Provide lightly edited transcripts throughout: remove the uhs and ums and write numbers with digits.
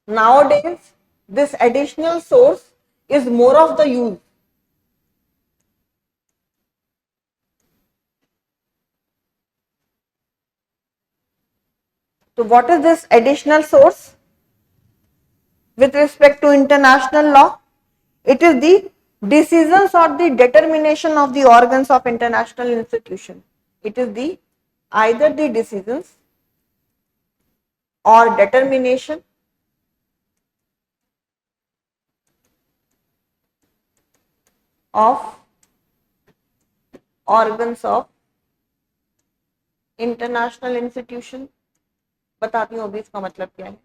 Nowadays, this additional source is more of the use. So what is this additional source? With respect to international law, it is the decisions or the determination of the organs of international institution. It is the either the decisions or determination of organs of international institution. बताती हूँ अभी इसका मतलब क्या है.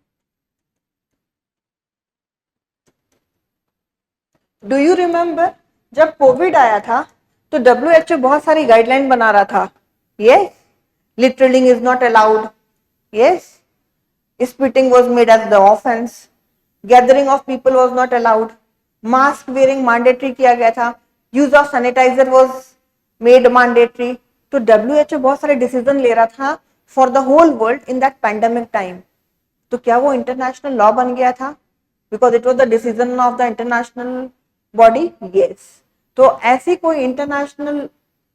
Do you remember जब Covid आया था तो WHO बहुत सारी गाइडलाइन बना रहा था. Yes, littering is not allowed. Yes, spitting was made as the offence. Gathering of people was not allowed. Mask wearing mandatory किया गया था. Use of sanitiser was made mandatory. तो WHO बहुत सारे डिसीजन ले रहा था for the whole world in that pandemic time. तो क्या वो इंटरनेशनल लॉ बन गया था because it was the decision of the international body? Yes. तो ऐसी कोई इंटरनेशनल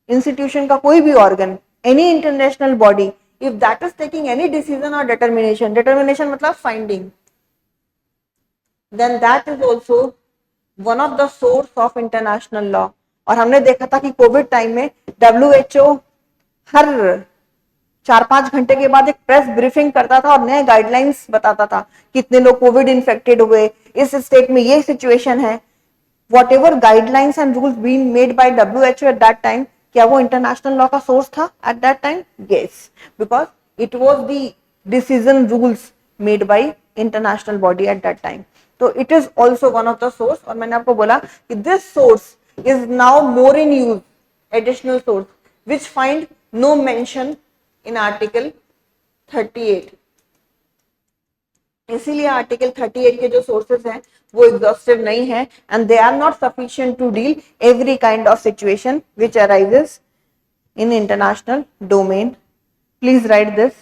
इंस्टीट्यूशन का कोई भी organ, any international body, if that is taking any decision और डिटर्मिनेशन, डिटर्मिनेशन मतलब finding, then that is also one of the source of international law. और हमने देखा था कि कोविड टाइम में WHO हर 4-5 घंटे के बाद एक प्रेस ब्रीफिंग करता था और नए गाइडलाइंस बताता था. कितने लोग कोविड इन्फेक्टेड हुए, इस स्टेट में ये सिचुएशन है. Whatever guidelines and rules being made by WHO at that time, क्या वो इंटरनेशनल लॉ का सोर्स था at that time? Yes, because it was the decision rules made by international body at that time. तो it is also one of the source. और मैंने आपको बोला कि this source is now more in use, additional source which find no mention in article 38. इसीलिए article 38 के जो sources हैं वो एग्जॉस्टिव नहीं है and they are not sufficient to deal every kind of situation which arises in international domain. Please write this.